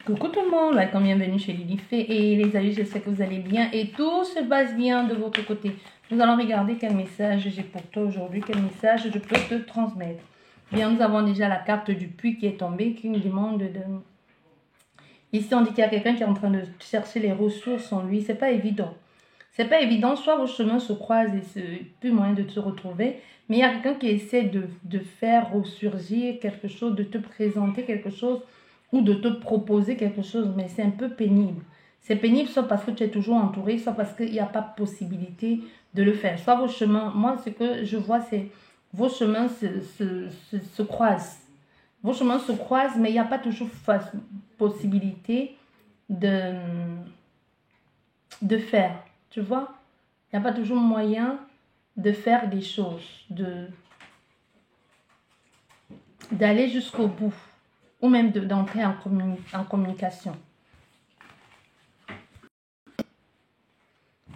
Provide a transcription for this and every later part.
Coucou tout le monde, welcome, bienvenue chez Lily Fée et les amis, j'espère que vous allez bien et tout se passe bien de votre côté. Nous allons regarder quel message j'ai pour toi aujourd'hui, quel message je peux te transmettre. Bien, nous avons déjà la carte du puits qui est tombée, qui nous demande de... Ici, on dit qu'il y a quelqu'un qui est en train de chercher les ressources en lui, c'est pas évident. C'est pas évident, soit vos chemins se croisent et c'est plus moyen de te retrouver, mais il y a quelqu'un qui essaie de faire ressurgir quelque chose, de te présenter quelque chose, ou de te proposer quelque chose, mais c'est un peu pénible. C'est pénible soit parce que tu es toujours entouré, soit parce qu'il n'y a pas possibilité de le faire. Soit vos chemins, moi ce que je vois c'est vos chemins se croisent. Vos chemins se croisent, mais il n'y a pas toujours possibilité de faire. Tu vois? Il n'y a pas toujours moyen de faire des choses, d'aller jusqu'au bout. Ou même d'entrer en communication.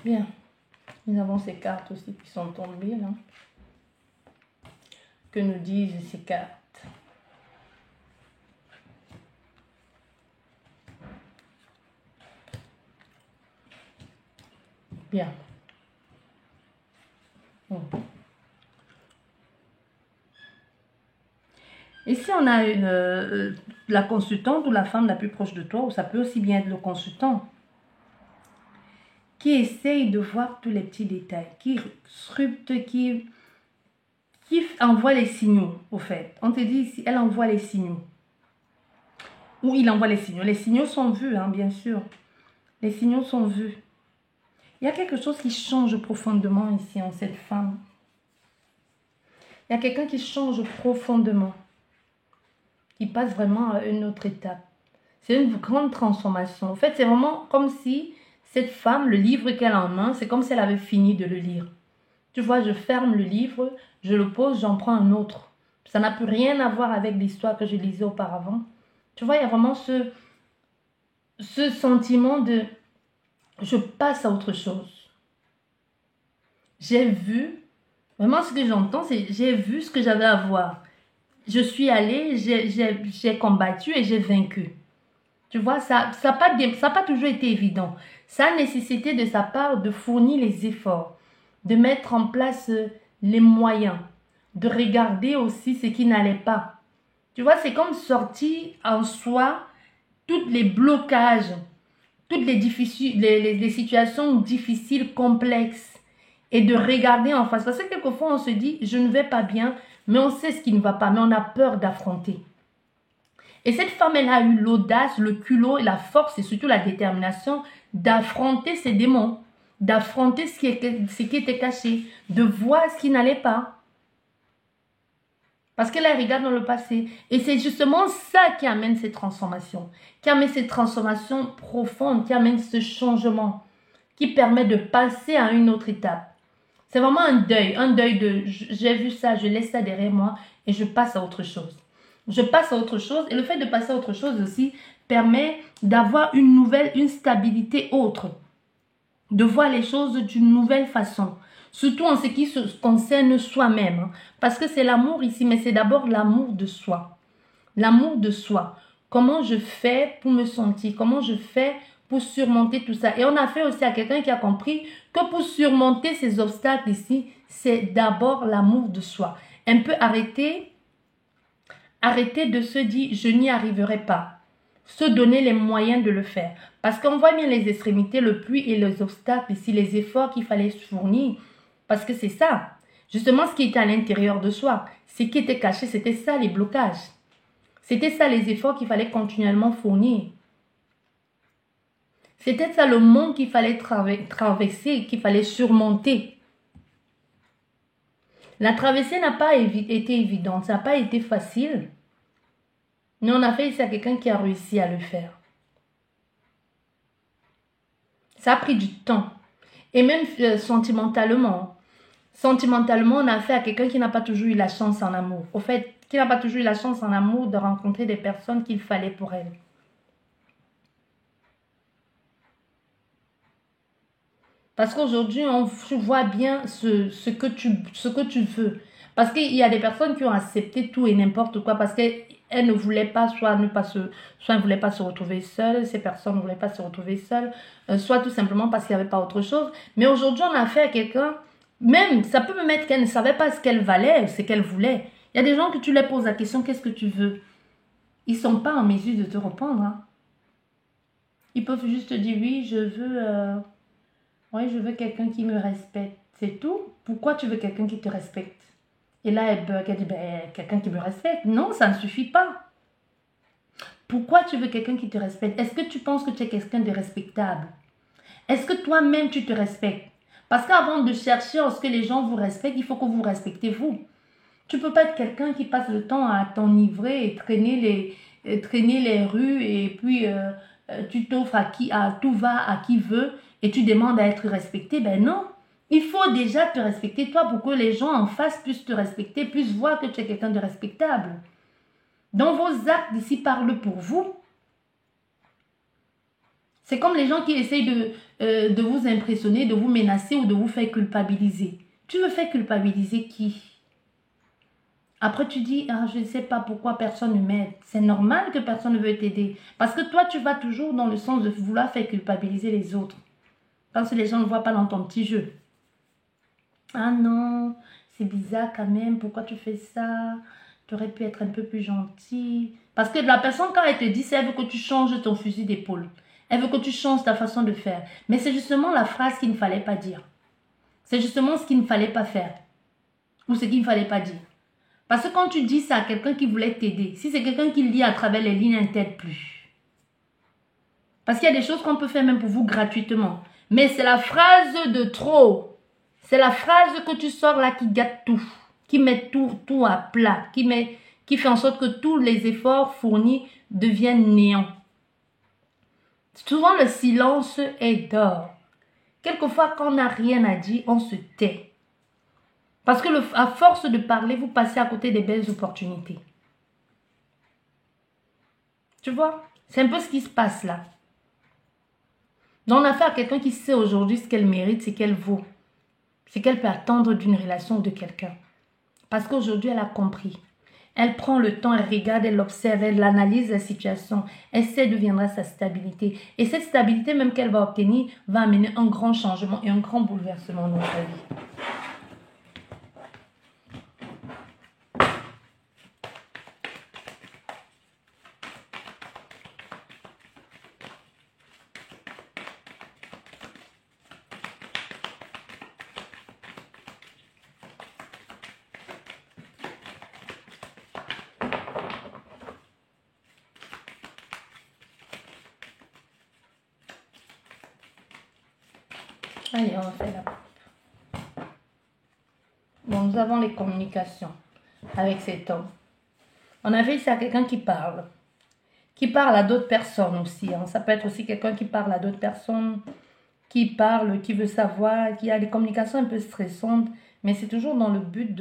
Bien. Nous avons ces cartes aussi qui sont tombées là. Que nous disent ces cartes? Bien. Bon. Ici, on a la consultante ou la femme la plus proche de toi, ou ça peut aussi bien être le consultant, qui essaye de voir tous les petits détails, qui scrute, qui envoie les signaux, au fait. On te dit ici, elle envoie les signaux. Ou il envoie les signaux. Les signaux sont vus, hein, bien sûr. Les signaux sont vus. Il y a quelque chose qui change profondément ici en cette femme. Il y a quelqu'un qui change profondément. Qui passe vraiment à une autre étape. C'est une grande transformation. En fait, c'est vraiment comme si cette femme, le livre qu'elle a en main, c'est comme si elle avait fini de le lire. Tu vois, je ferme le livre, je le pose, j'en prends un autre. Ça n'a plus rien à voir avec l'histoire que je lisais auparavant. Tu vois, il y a vraiment ce sentiment de je passe à autre chose. J'ai vu, vraiment ce que j'entends, c'est j'ai vu ce que j'avais à voir. Je suis allée, j'ai combattu et j'ai vaincu. Tu vois, ça n'a pas toujours été évident. Ça a nécessité de sa part de fournir les efforts, de mettre en place les moyens, de regarder aussi ce qui n'allait pas. Tu vois, c'est comme sortir en soi tous les blocages, toutes les situations difficiles, complexes, et de regarder en face. Parce que quelquefois, on se dit, je ne vais pas bien, mais on sait ce qui ne va pas, mais on a peur d'affronter. Et cette femme, elle a eu l'audace, le culot, la force et surtout la détermination d'affronter ses démons, d'affronter ce qui était caché, de voir ce qui n'allait pas. Parce qu'elle regarde dans le passé. Et c'est justement ça qui amène cette transformation, qui amène cette transformation profonde, qui amène ce changement, qui permet de passer à une autre étape. C'est vraiment un deuil de j'ai vu ça, je laisse ça derrière moi et je passe à autre chose. Je passe à autre chose et le fait de passer à autre chose aussi permet d'avoir une stabilité autre, de voir les choses d'une nouvelle façon, surtout en ce qui se concerne soi-même, parce que c'est l'amour ici, mais c'est d'abord l'amour de soi. L'amour de soi. Comment je fais pour me sentir, comment je fais pour surmonter tout ça. Et on a fait aussi à quelqu'un qui a compris que pour surmonter ces obstacles ici, c'est d'abord l'amour de soi. Un peu arrêter de se dire je n'y arriverai pas. Se donner les moyens de le faire. Parce qu'on voit bien les extrémités, le puits et les obstacles ici, les efforts qu'il fallait fournir. Parce que c'est ça. Justement, ce qui était à l'intérieur de soi, ce qui était caché, c'était ça les blocages. C'était ça les efforts qu'il fallait continuellement fournir. C'était ça le monde qu'il fallait traverser, qu'il fallait surmonter. La traversée n'a pas été évidente, ça n'a pas été facile. Mais on a fait ici à quelqu'un qui a réussi à le faire. Ça a pris du temps. Et même sentimentalement. Sentimentalement, on a fait à quelqu'un qui n'a pas toujours eu la chance en amour. Au fait, qui n'a pas toujours eu la chance en amour de rencontrer des personnes qu'il fallait pour elle. Parce qu'aujourd'hui, on voit bien ce que tu veux. Parce qu'il y a des personnes qui ont accepté tout et n'importe quoi parce qu'elles ne voulaient pas, soit elles ne voulaient pas se retrouver seules, ces personnes ne voulaient pas se retrouver seules, soit tout simplement parce qu'il n'y avait pas autre chose. Mais aujourd'hui, on a affaire à quelqu'un, même, ça peut me mettre qu'elle ne savait pas ce qu'elle valait, ce qu'elle voulait. Il y a des gens que tu leur poses la question, qu'est-ce que tu veux? Ils ne sont pas en mesure de te répondre. Hein. Ils peuvent juste te dire, oui, je veux quelqu'un qui me respecte. C'est tout. Pourquoi tu veux quelqu'un qui te respecte? Et là, elle bug, elle dit, ben, quelqu'un qui me respecte. Non, ça ne suffit pas. Pourquoi tu veux quelqu'un qui te respecte? Est-ce que tu penses que tu es quelqu'un de respectable? Est-ce que toi-même, tu te respectes? Parce qu'avant de chercher à ce que les gens vous respectent, il faut que vous respectez vous. Tu ne peux pas être quelqu'un qui passe le temps à t'enivrer et traîner les rues et puis tu t'offres à tout va, à qui veut et tu demandes à être respecté. Ben non, il faut déjà te respecter toi pour que les gens en face puissent te respecter, puissent voir que tu es quelqu'un de respectable. Donc vos actes d'ici parlent pour vous. C'est comme les gens qui essayent de vous impressionner, de vous menacer ou de vous faire culpabiliser. Tu veux faire culpabiliser qui? Après, tu dis, ah, je ne sais pas pourquoi personne ne m'aide. C'est normal que personne ne veuille t'aider. Parce que toi, tu vas toujours dans le sens de vouloir faire culpabiliser les autres. Parce que les gens ne voient pas dans ton petit jeu. Ah non, c'est bizarre quand même. Pourquoi tu fais ça? Tu aurais pu être un peu plus gentil. Parce que la personne, quand elle te dit ça, elle veut que tu changes ton fusil d'épaule. Elle veut que tu changes ta façon de faire. Mais c'est justement la phrase qu'il ne fallait pas dire. C'est justement ce qu'il ne fallait pas faire. Ou ce qu'il ne fallait pas dire. Parce que quand tu dis ça à quelqu'un qui voulait t'aider, si c'est quelqu'un qui le dit à travers les lignes, elle ne t'aide plus. Parce qu'il y a des choses qu'on peut faire même pour vous gratuitement. Mais c'est la phrase de trop. C'est la phrase que tu sors là qui gâte tout. Qui met tout à plat. Qui fait en sorte que tous les efforts fournis deviennent néants. Souvent, le silence est d'or. Quelquefois, quand on n'a rien à dire, on se tait. Parce que à force de parler, vous passez à côté des belles opportunités. Tu vois? C'est un peu ce qui se passe là. Donc, on a affaire à quelqu'un qui sait aujourd'hui ce qu'elle mérite, ce qu'elle vaut. Ce qu'elle peut attendre d'une relation ou de quelqu'un. Parce qu'aujourd'hui, elle a compris. Elle prend le temps, elle regarde, elle observe, elle analyse la situation. Elle sait d'où viendra sa stabilité. Et cette stabilité même qu'elle va obtenir va amener un grand changement et un grand bouleversement dans sa vie. Allez, on fait la coupe. Bon, nous avons les communications avec cet homme. On avait ici à quelqu'un qui parle à d'autres personnes aussi. Hein. Ça peut être aussi quelqu'un qui parle à d'autres personnes, qui parle, qui veut savoir, qui a des communications un peu stressantes, mais c'est toujours dans le but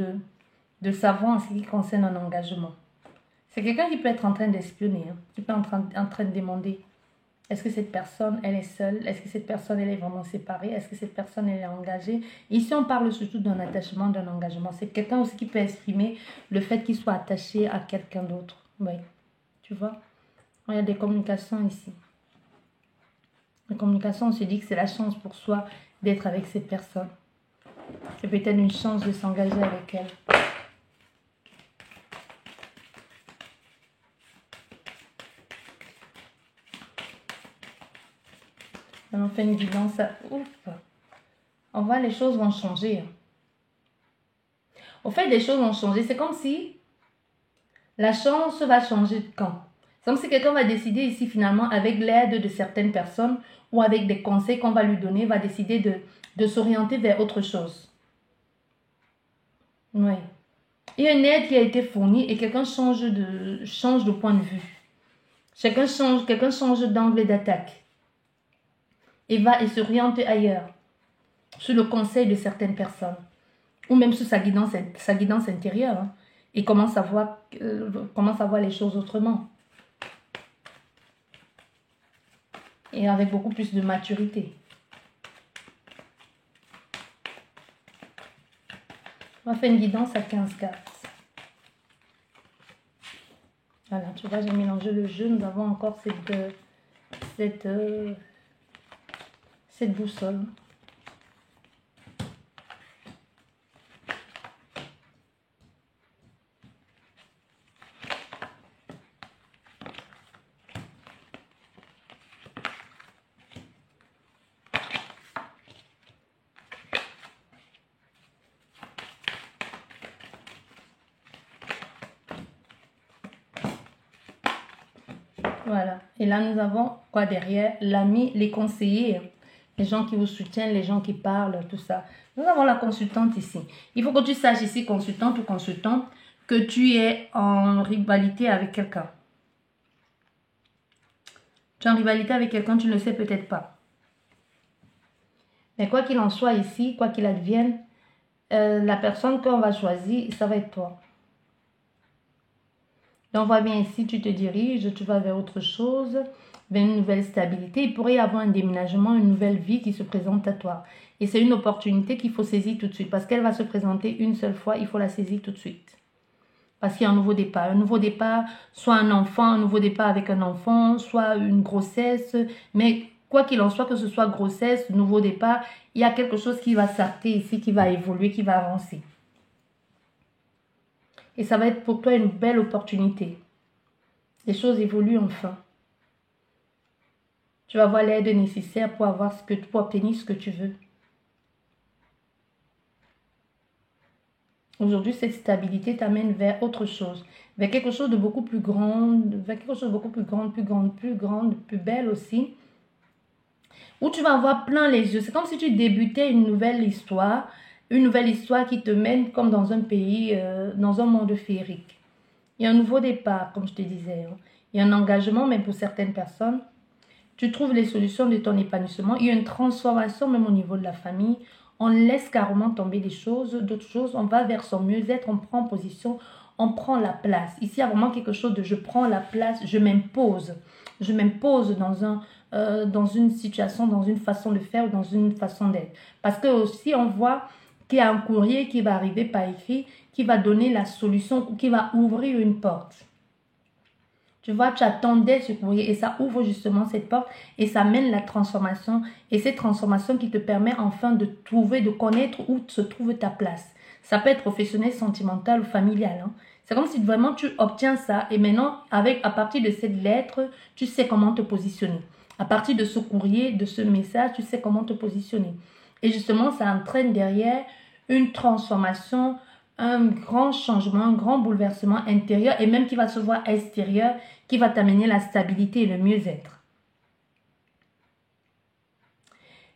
de savoir en ce qui concerne un engagement. C'est quelqu'un qui peut être en train d'espionner, hein, qui peut être en train de demander, est-ce que cette personne, elle est seule? Est-ce que cette personne, elle est vraiment séparée? Est-ce que cette personne, elle est engagée? Ici, on parle surtout d'un attachement, d'un engagement. C'est quelqu'un aussi qui peut exprimer le fait qu'il soit attaché à quelqu'un d'autre. Oui, tu vois? Il y a des communications ici. La communication, on se dit que c'est la chance pour soi d'être avec cette personne. C'est peut-être une chance de s'engager avec elle. On fait une guidance. Ouf. On voit les choses vont changer. Au fait, les choses vont changer. C'est comme si la chance va changer de camp. C'est comme si quelqu'un va décider ici finalement, avec l'aide de certaines personnes ou avec des conseils qu'on va lui donner, va décider de s'orienter vers autre chose. Oui. Il y a une aide qui a été fournie et quelqu'un change de point de vue. Quelqu'un change d'angle d'attaque. Et va et s'oriente ailleurs. Sur le conseil de certaines personnes. Ou même sur sa guidance intérieure. Hein, et commence à voir les choses autrement. Et avec beaucoup plus de maturité. On va faire une guidance à 15 cartes. Voilà, tu vois, j'ai mélangé le jeu. Nous avons encore cette boussole. Voilà. Et là, nous avons quoi derrière? L'ami, les conseillers, les gens qui vous soutiennent, les gens qui parlent, tout ça. Nous avons la consultante ici. Il faut que tu saches ici, consultante ou consultant, que tu es en rivalité avec quelqu'un. Tu es en rivalité avec quelqu'un, tu ne le sais peut-être pas. Mais quoi qu'il en soit ici, quoi qu'il advienne, la personne qu'on va choisir, ça va être toi. Donc, on voit bien ici, tu te diriges, tu vas vers autre chose, vers une nouvelle stabilité. Il pourrait y avoir un déménagement, une nouvelle vie qui se présente à toi. Et c'est une opportunité qu'il faut saisir tout de suite. Parce qu'elle va se présenter une seule fois, il faut la saisir tout de suite. Parce qu'il y a un nouveau départ. Un nouveau départ, soit un enfant, un nouveau départ avec un enfant, soit une grossesse. Mais quoi qu'il en soit, que ce soit grossesse, nouveau départ, il y a quelque chose qui va s'arrêter ici, qui va évoluer, qui va avancer. Et ça va être pour toi une belle opportunité. Les choses évoluent enfin. Tu vas avoir l'aide nécessaire pour obtenir ce que tu veux. Aujourd'hui, cette stabilité t'amène vers autre chose. Vers quelque chose de beaucoup plus grand, vers quelque chose de beaucoup plus grande, plus belle aussi. Où tu vas avoir plein les yeux. C'est comme si tu débutais une nouvelle histoire qui te mène comme dans un pays, dans un monde féerique. Il y a un nouveau départ, comme je te disais. Il y a un engagement, même pour certaines personnes. Tu trouves les solutions de ton épanouissement. Il y a une transformation même au niveau de la famille. On laisse carrément tomber des choses, d'autres choses. On va vers son mieux-être, on prend position, on prend la place. Ici, il y a vraiment quelque chose de je prends la place, je m'impose. Je m'impose dans une situation, dans une façon de faire ou dans une façon d'être. Parce que aussi, on voit qu'il y a un courrier qui va arriver par écrit, qui va donner la solution ou qui va ouvrir une porte. Tu vois, tu attendais ce courrier et ça ouvre justement cette porte et ça mène la transformation. Et cette transformation qui te permet enfin de trouver, de connaître où se trouve ta place. Ça peut être professionnel, sentimental ou familial. C'est comme si vraiment tu obtiens ça et maintenant, à partir de cette lettre, tu sais comment te positionner. À partir de ce courrier, de ce message, tu sais comment te positionner. Et justement, ça entraîne derrière une transformation, un grand changement, un grand bouleversement intérieur et même qui va se voir extérieur, qui va t'amener la stabilité et le mieux-être.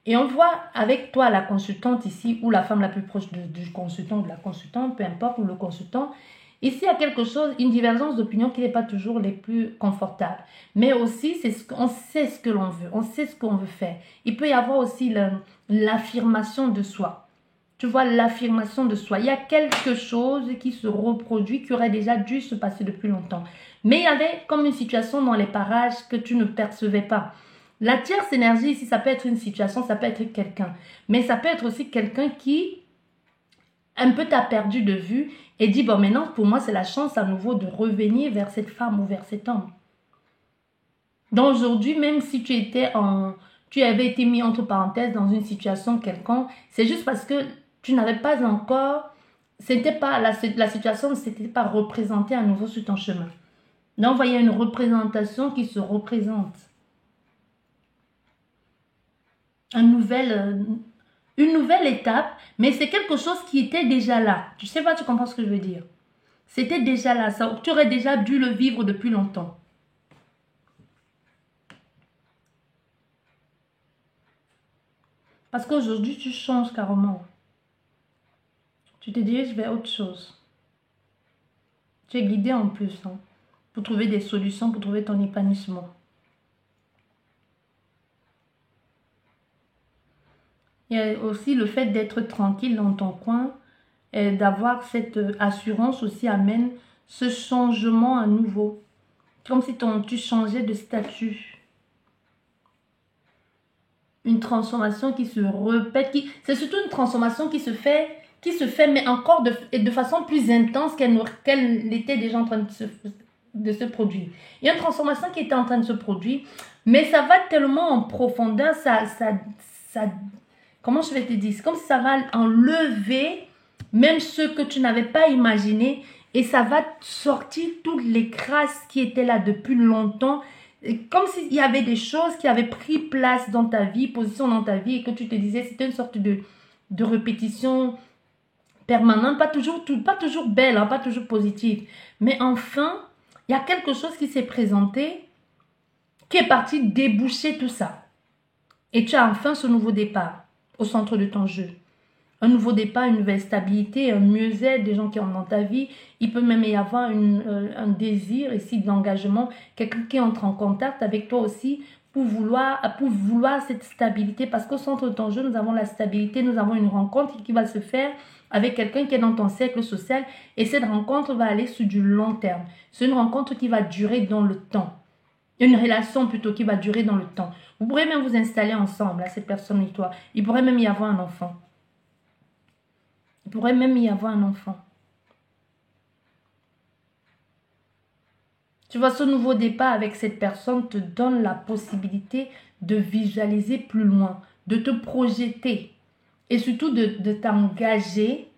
Et on voit avec toi la consultante ici, ou la femme la plus proche du consultant ou de la consultante, peu importe, ou le consultant. Ici, il y a quelque chose, une divergence d'opinion qui n'est pas toujours les plus confortables. Mais aussi, on sait ce que l'on veut, on sait ce qu'on veut faire. Il peut y avoir aussi l'affirmation de soi. Tu vois, l'affirmation de soi. Il y a quelque chose qui se reproduit, qui aurait déjà dû se passer depuis longtemps. Mais il y avait comme une situation dans les parages que tu ne percevais pas. La tierce énergie ici, ça peut être une situation, ça peut être quelqu'un. Mais ça peut être aussi quelqu'un qui un peu t'a perdu de vue et dit, bon maintenant pour moi c'est la chance à nouveau de revenir vers cette femme ou vers cet homme. Donc aujourd'hui, même si tu avais été mis entre parenthèses dans une situation quelconque, c'est juste parce que tu n'avais pas encore, la situation ne s'était pas représentée à nouveau sur ton chemin. Donc, il y a une représentation qui se représente. Une nouvelle étape, mais c'est quelque chose qui était déjà là. Tu sais pas, tu comprends ce que je veux dire? C'était déjà là, tu aurais déjà dû le vivre depuis longtemps. Parce qu'aujourd'hui, tu changes carrément. Tu te diriges vers autre chose. Tu es guidé en plus, pour trouver des solutions, pour trouver ton épanouissement. Il y a aussi le fait d'être tranquille dans ton coin, et d'avoir cette assurance aussi amène ce changement à nouveau. Comme si tu changeais de statut. Une transformation qui se répète. C'est surtout une transformation qui se fait, qui se fait, mais encore de façon plus intense qu'elle était déjà en train de se produire. Il y a une transformation qui était en train de se produire, mais ça va tellement en profondeur, comment je vais te dire, c'est comme si ça va enlever même ce que tu n'avais pas imaginé, et ça va sortir toutes les crasses qui étaient là depuis longtemps, comme s'il y avait des choses qui avaient pris place dans ta vie, position dans ta vie, et que tu te disais, c'était une sorte de répétition permanente, pas toujours belle, hein, pas toujours positive. Mais enfin, il y a quelque chose qui s'est présenté, qui est parti déboucher tout ça. Et tu as enfin ce nouveau départ au centre de ton jeu. Un nouveau départ, une nouvelle stabilité, un mieux-être, des gens qui ont dans ta vie. Il peut même y avoir un désir ici d'engagement, quelqu'un qui entre en contact avec toi aussi pour vouloir cette stabilité. Parce qu'au centre de ton jeu, nous avons la stabilité, nous avons une rencontre qui va se faire avec quelqu'un qui est dans ton cercle social. Et cette rencontre va aller sur du long terme. C'est une rencontre qui va durer dans le temps. Une relation plutôt qui va durer dans le temps. Vous pourrez même vous installer ensemble, cette personne et toi. Il pourrait même y avoir un enfant. Il pourrait même y avoir un enfant. Tu vois, ce nouveau départ avec cette personne te donne la possibilité de visualiser plus loin, de te projeter et surtout de t'engager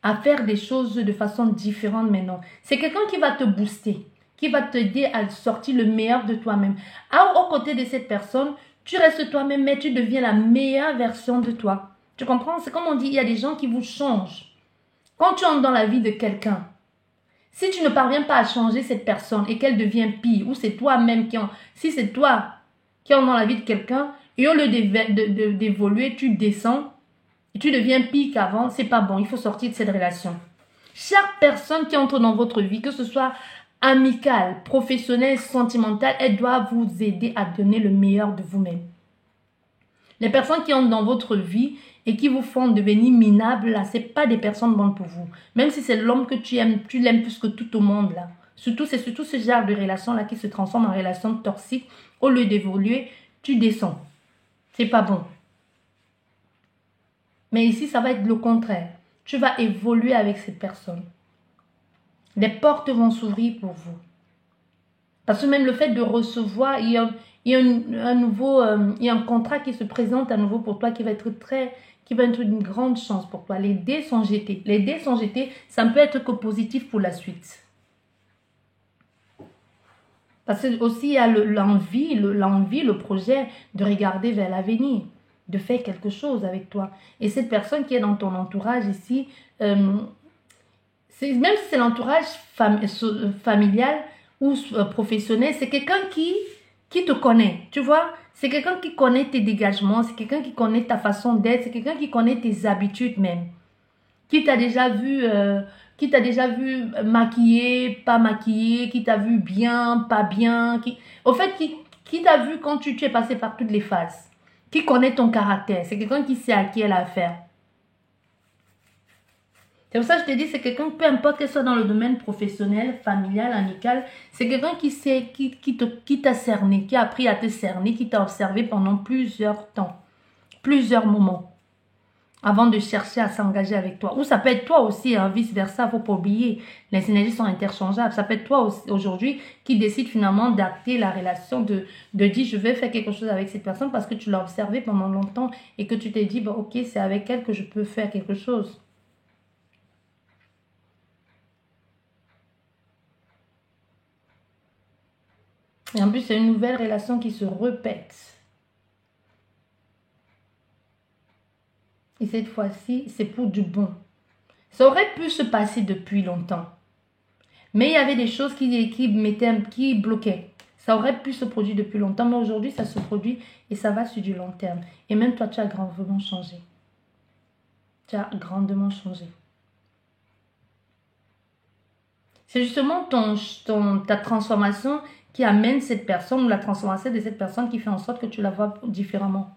à faire des choses de façon différente maintenant. C'est quelqu'un qui va te booster, qui va t'aider à sortir le meilleur de toi-même. Aux côtés de cette personne, tu restes toi-même, mais tu deviens la meilleure version de toi. Tu comprends? C'est comme on dit, il y a des gens qui vous changent. Quand tu entres dans la vie de quelqu'un, si tu ne parviens pas à changer cette personne et qu'elle devient pire, ou c'est toi-même si c'est toi qui entres dans la vie de quelqu'un, et au lieu d'évoluer, tu descends, et tu deviens pire qu'avant, c'est pas bon, il faut sortir de cette relation. Chaque personne qui entre dans votre vie, que ce soit amicale, professionnelle, sentimentale, elle doit vous aider à donner le meilleur de vous-même. Les personnes qui entrent dans votre vie et qui vous font devenir minable, là, ce n'est pas des personnes bonnes pour vous. Même si c'est l'homme que tu aimes, tu l'aimes plus que tout au monde, là. C'est surtout ce genre de relation-là qui se transforme en relation toxique. Au lieu d'évoluer, tu descends. C'est pas bon. Mais ici, ça va être le contraire. Tu vas évoluer avec cette personne. Les portes vont s'ouvrir pour vous. Parce que même le fait de recevoir, il y a un contrat qui se présente à nouveau pour toi qui va être une grande chance pour toi. Les dés sont jetés. Les dés sont jetés, ça ne peut être que positif pour la suite. Parce que aussi il y a l'envie, le projet de regarder vers l'avenir, de faire quelque chose avec toi. Et cette personne qui est dans ton entourage ici, même si c'est l'entourage familial ou professionnel, c'est quelqu'un qui te connaît, tu vois. C'est quelqu'un qui connaît tes dégagements, c'est quelqu'un qui connaît ta façon d'être, c'est quelqu'un qui connaît tes habitudes même. Qui t'a déjà vu maquillé, pas maquillé, qui t'a vu bien, pas bien, qui t'a vu quand tu es passé par toutes les phases, qui connaît ton caractère, c'est quelqu'un qui sait à qui elle a affaire. C'est pour ça que je te dis, c'est quelqu'un, peu importe qu'elle soit dans le domaine professionnel, familial, amical, c'est quelqu'un qui sait, qui t'a cerné, qui a appris à te cerner, qui t'a observé pendant plusieurs temps, plusieurs moments, avant de chercher à s'engager avec toi. Ou ça peut être toi aussi, hein, vice-versa, il ne faut pas oublier, les énergies sont interchangeables. Ça peut être toi aussi, aujourd'hui qui décide finalement d'acter la relation, de dire je vais faire quelque chose avec cette personne parce que tu l'as observé pendant longtemps et que tu t'es dit, bon, ok, c'est avec elle que je peux faire quelque chose. Et en plus, c'est une nouvelle relation qui se répète. Et cette fois-ci, c'est pour du bon. Ça aurait pu se passer depuis longtemps. Mais il y avait des choses qui bloquaient. Ça aurait pu se produire depuis longtemps, mais aujourd'hui, ça se produit et ça va sur du long terme. Et même toi, tu as grandement changé. Tu as grandement changé. C'est justement ta transformation qui amène cette personne ou la transformation de cette personne qui fait en sorte que tu la vois différemment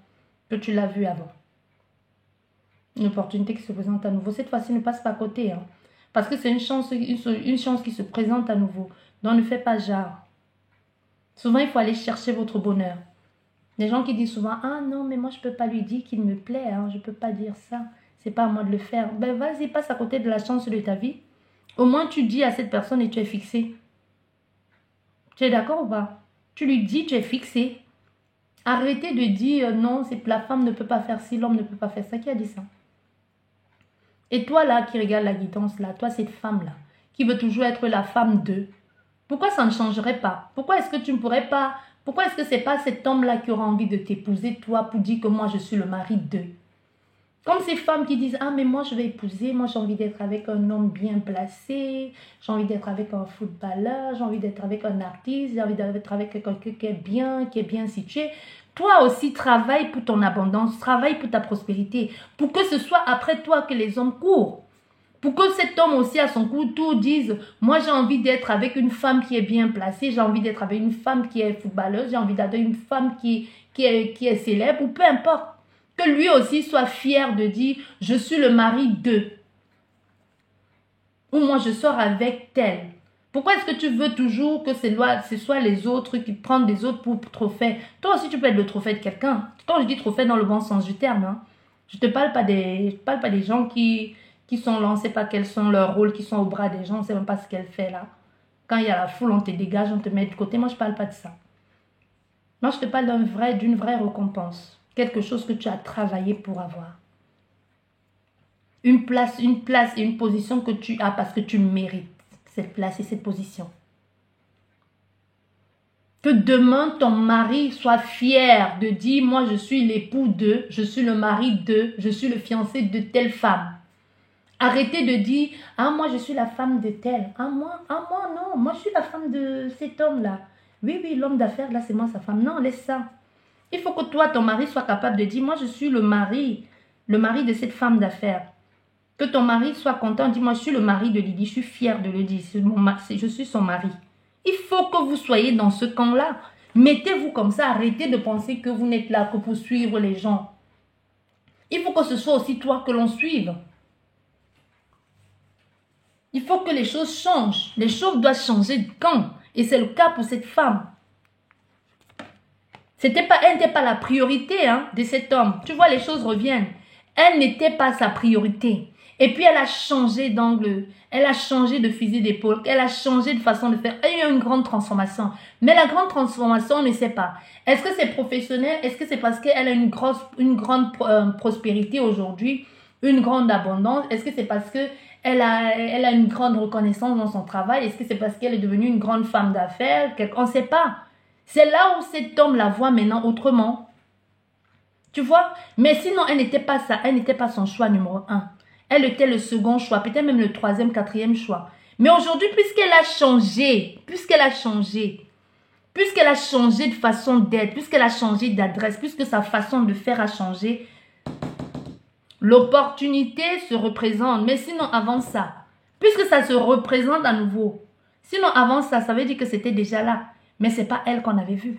que tu l'as vue avant. Une opportunité qui se présente à nouveau. Cette fois-ci, ne passe pas à côté. Hein, parce que c'est une chance qui se présente à nouveau. Donc, ne fais pas genre. Souvent, il faut aller chercher votre bonheur. Les gens qui disent souvent, ah non, mais moi, je ne peux pas lui dire qu'il me plaît. Hein, je ne peux pas dire ça. c'est pas à moi de le faire. Ben vas-y, passe à côté de la chance de ta vie. Au moins tu dis à cette personne et tu es fixé. Tu es d'accord ou pas? Tu lui dis, tu es fixé. Arrêtez de dire non, c'est la femme ne peut pas faire ci, l'homme ne peut pas faire ça. Qui a dit ça? Et toi là qui regarde la guidance là, toi cette femme là, qui veut toujours être la femme d'eux, pourquoi ça ne changerait pas? Pourquoi est-ce que tu ne pourrais pas, pourquoi est-ce que c'est pas cet homme là qui aura envie de t'épouser toi pour dire que moi je suis le mari d'eux? Comme ces femmes qui disent, ah mais moi je vais épouser, moi j'ai envie d'être avec un homme bien placé, j'ai envie d'être avec un footballeur, j'ai envie d'être avec un artiste, j'ai envie d'être avec quelqu'un qui est bien situé. Toi aussi travaille pour ton abondance, travaille pour ta prospérité, pour que ce soit après toi que les hommes courent. Pour que cet homme aussi à son tour dise, moi j'ai envie d'être avec une femme qui est bien placée, j'ai envie d'être avec une femme qui est footballeuse, j'ai envie d'être une femme qui est célèbre, ou peu importe. Que lui aussi soit fier de dire, je suis le mari de. Ou moi je sors avec tel. Pourquoi est-ce que tu veux toujours que ce soit les autres qui prennent des autres pour trophée? Toi aussi tu peux être le trophée de quelqu'un. Quand je dis trophée dans le bon sens du terme, hein, je ne parle pas des gens qui sont là, on ne sait pas quels sont leurs rôles, qui sont au bras des gens, on ne sait même pas ce qu'elle fait là. Quand il y a la foule, on te dégage, on te met de côté. Moi je ne parle pas de ça. Moi je te parle d'une vraie récompense. Quelque chose que tu as travaillé pour avoir. Une place et une position que tu as parce que tu mérites cette place et cette position. Que demain ton mari soit fier de dire, moi je suis l'époux de, je suis le mari de, je suis le fiancé de telle femme. Arrêtez de dire, ah moi je suis la femme de telle, ah moi non, moi je suis la femme de cet homme-là. Oui, l'homme d'affaires là c'est moi sa femme. Non, laisse ça. Il faut que toi, ton mari, soit capable de dire, moi, je suis le mari de cette femme d'affaires. Que ton mari soit content, dis, moi, je suis le mari de Lydie, je suis fière de le dire, je suis son mari. Il faut que vous soyez dans ce camp-là. Mettez-vous comme ça, arrêtez de penser que vous n'êtes là que pour suivre les gens. Il faut que ce soit aussi toi que l'on suive. Il faut que les choses changent. Les choses doivent changer de camp. Et c'est le cas pour cette femme. Elle n'était pas la priorité de cet homme. Tu vois, les choses reviennent. Elle n'était pas sa priorité. Et puis, elle a changé d'angle. Elle a changé de fusil d'épaule. Elle a changé de façon de faire. Il y a eu une grande transformation. Mais la grande transformation, on ne sait pas. Est-ce que c'est professionnel? Est-ce que c'est parce qu'elle a une grande prospérité aujourd'hui? Une grande abondance? Est-ce que c'est parce qu'elle a une grande reconnaissance dans son travail? Est-ce que c'est parce qu'elle est devenue une grande femme d'affaires? On ne sait pas. C'est là où cet homme la voit maintenant autrement. Tu vois? Mais sinon, elle n'était pas ça. Elle n'était pas son choix numéro 1. Elle était le second choix, peut-être même le troisième, quatrième choix. Mais aujourd'hui, puisqu'elle a changé de façon d'être, puisqu'elle a changé d'adresse, puisque sa façon de faire a changé, l'opportunité se représente. Mais sinon, avant ça, puisque ça se représente à nouveau, sinon avant ça, ça veut dire que c'était déjà là. Mais ce n'est pas elle qu'on avait vue.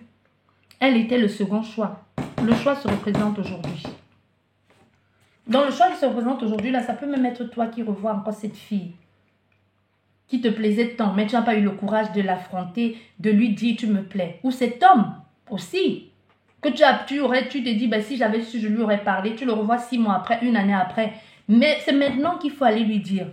Elle était le second choix. Le choix se représente aujourd'hui. Dans le choix qui se représente aujourd'hui, là, ça peut même être toi qui revois encore cette fille qui te plaisait tant, mais tu n'as pas eu le courage de l'affronter, de lui dire tu me plais. Ou cet homme aussi, que tu te dis, ben, si j'avais su, je lui aurais parlé. Tu le revois 6 mois après, 1 année après. Mais c'est maintenant qu'il faut aller lui dire.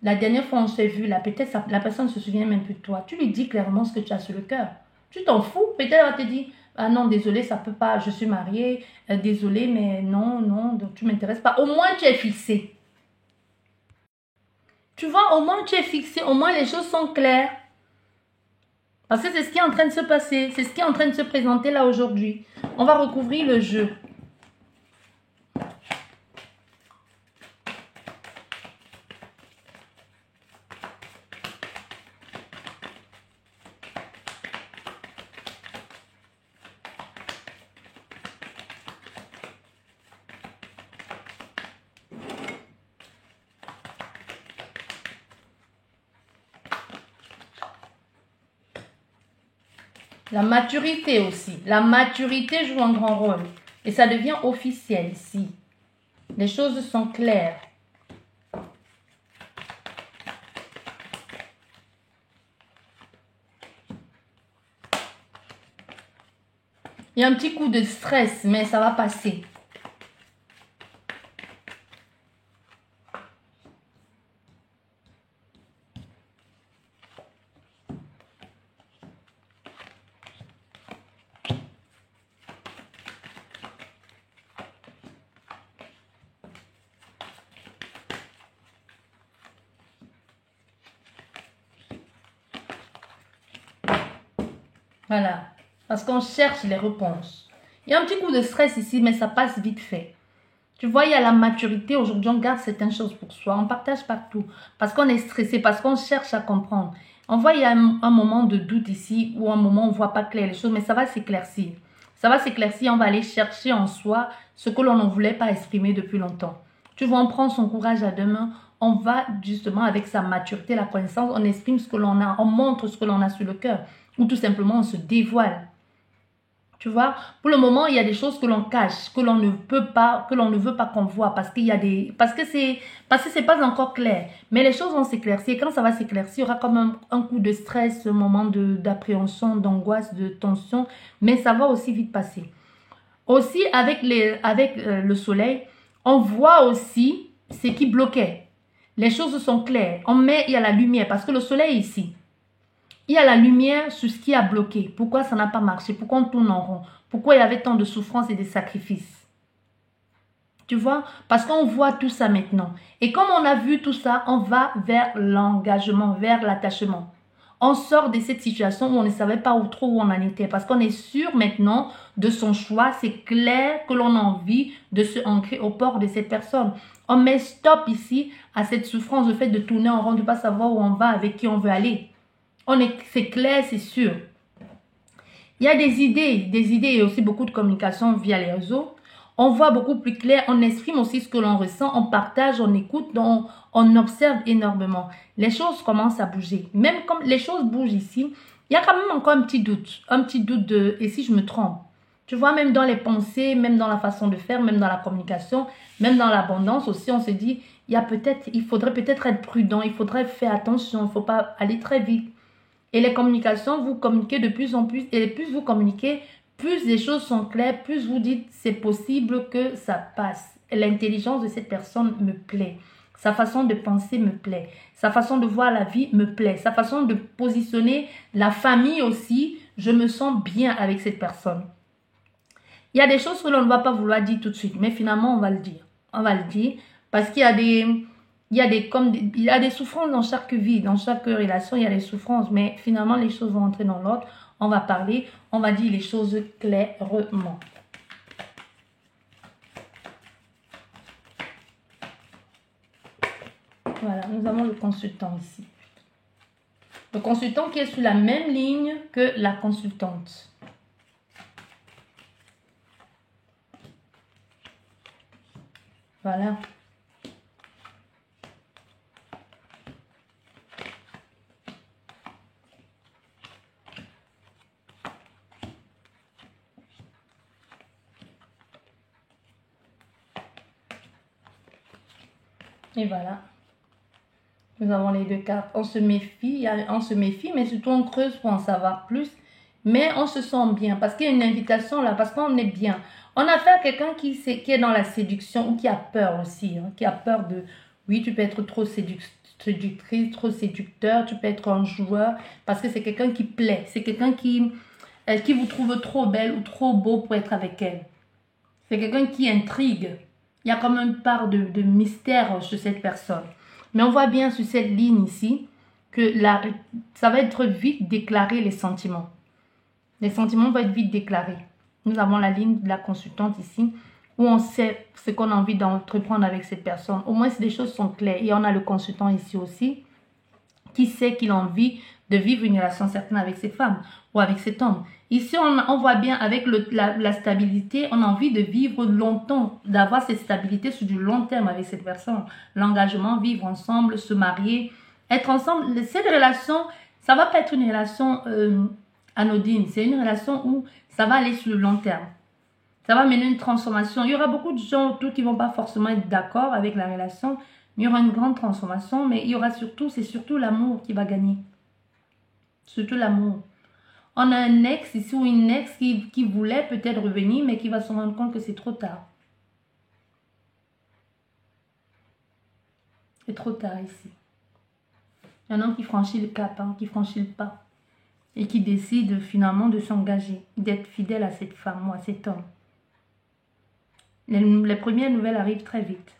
La dernière fois on s'est vu, là, peut-être la personne ne se souvient même plus de toi. Tu lui dis clairement ce que tu as sur le cœur. Tu t'en fous. Peut-être elle va te dire, ah non, désolé, ça peut pas, je suis mariée. Désolé, mais non, donc tu m'intéresses pas. Au moins tu es fixé. Tu vois, au moins tu es fixé. Au moins les choses sont claires. Parce que c'est ce qui est en train de se passer. C'est ce qui est en train de se présenter là aujourd'hui. On va recouvrir le jeu. La maturité aussi. La maturité joue un grand rôle. Et ça devient officiel ici. Les choses sont claires. Il y a un petit coup de stress, mais ça va passer. Voilà. Parce qu'on cherche les réponses. Il y a un petit coup de stress ici, mais ça passe vite fait. Tu vois, il y a la maturité. Aujourd'hui, on garde certaines choses pour soi. On partage partout. Parce qu'on est stressé, parce qu'on cherche à comprendre. On voit, il y a un moment de doute ici, ou un moment où on ne voit pas clair les choses, mais ça va s'éclaircir. Ça va s'éclaircir, on va aller chercher en soi ce que l'on ne voulait pas exprimer depuis longtemps. Tu vois, on prend son courage à deux mains. On va justement avec sa maturité, la connaissance, on exprime ce que l'on a, on montre ce que l'on a sur le cœur. Ou tout simplement, on se dévoile. Tu vois, pour le moment, il y a des choses que l'on cache, que l'on ne peut pas, que l'on ne veut pas qu'on voit parce qu'il y a des, parce que c'est pas encore clair. Mais les choses vont s'éclaircir. Quand ça va s'éclaircir, il y aura comme un coup de stress, un moment d'appréhension, d'angoisse, de tension, mais ça va aussi vite passer. Aussi, avec le soleil, on voit aussi ce qui bloquait. Les choses sont claires. Il y a la lumière parce que le soleil est ici. Il y a la lumière sur ce qui a bloqué. Pourquoi ça n'a pas marché? Pourquoi on tourne en rond? Pourquoi il y avait tant de souffrance et de sacrifices? Tu vois? Parce qu'on voit tout ça maintenant. Et comme on a vu tout ça, on va vers l'engagement, vers l'attachement. On sort de cette situation où on ne savait pas trop où on en était. Parce qu'on est sûr maintenant de son choix. C'est clair que l'on a envie de se ancrer au port de cette personne. On met stop ici à cette souffrance, le fait de tourner en rond, de ne pas savoir où on va, avec qui on veut aller. C'est clair, c'est sûr. Il y a des idées et aussi beaucoup de communication via les réseaux. On voit beaucoup plus clair, on exprime aussi ce que l'on ressent, on partage, on écoute, on observe énormément. Les choses commencent à bouger. Même comme les choses bougent ici, il y a quand même encore un petit doute de « et si je me trompe ?» Tu vois, même dans les pensées, même dans la façon de faire, même dans la communication, même dans l'abondance aussi, on se dit, il faudrait peut-être être prudent, il faudrait faire attention, il ne faut pas aller très vite. Et les communications, vous communiquez de plus en plus. Et plus vous communiquez, plus les choses sont claires, plus vous dites c'est possible que ça passe. L'intelligence de cette personne me plaît. Sa façon de penser me plaît. Sa façon de voir la vie me plaît. Sa façon de positionner la famille aussi, je me sens bien avec cette personne. Il y a des choses que l'on ne va pas vouloir dire tout de suite, mais finalement on va le dire. On va le dire parce qu'il y a il y a des souffrances dans chaque vie, dans chaque relation, il y a des souffrances, mais finalement, les choses vont entrer dans l'ordre. On va parler, on va dire les choses clairement. Voilà, nous avons le consultant ici. Le consultant qui est sur la même ligne que la consultante. Voilà. Et voilà. Nous avons les deux cartes. On se méfie, mais surtout on creuse pour en savoir plus. Mais on se sent bien parce qu'il y a une invitation là, parce qu'on est bien. On a affaire à quelqu'un qui est dans la séduction ou qui a peur aussi. Qui a peur de... Oui, tu peux être trop séductrice, trop séducteur, tu peux être un joueur parce que c'est quelqu'un qui plaît. C'est quelqu'un qui vous trouve trop belle ou trop beau pour être avec elle. C'est quelqu'un qui intrigue. Il y a comme une part de mystère chez cette personne. Mais on voit bien sur cette ligne ici que ça va être vite déclaré les sentiments. Les sentiments vont être vite déclarés. Nous avons la ligne de la consultante ici où on sait ce qu'on a envie d'entreprendre avec cette personne. Au moins, si les choses sont claires. Et on a le consultant ici aussi qui sait qu'il a envie de vivre une relation certaine avec cette femme ou avec cet homme. Ici, on voit bien avec la stabilité, on a envie de vivre longtemps, d'avoir cette stabilité sur du long terme avec cette personne. L'engagement, vivre ensemble, se marier, être ensemble. Cette relation, ça ne va pas être une relation anodine. C'est une relation où ça va aller sur le long terme. Ça va mener une transformation. Il y aura beaucoup de gens autour qui ne vont pas forcément être d'accord avec la relation. Il y aura une grande transformation, mais il y aura surtout, c'est surtout l'amour qui va gagner. Surtout l'amour. On a un ex ici ou une ex qui voulait peut-être revenir, mais qui va se rendre compte que c'est trop tard. C'est trop tard ici. Il y a un homme qui franchit le cap, qui franchit le pas. Et qui décide finalement de s'engager, d'être fidèle à cette femme ou à cet homme. Les premières nouvelles arrivent très vite.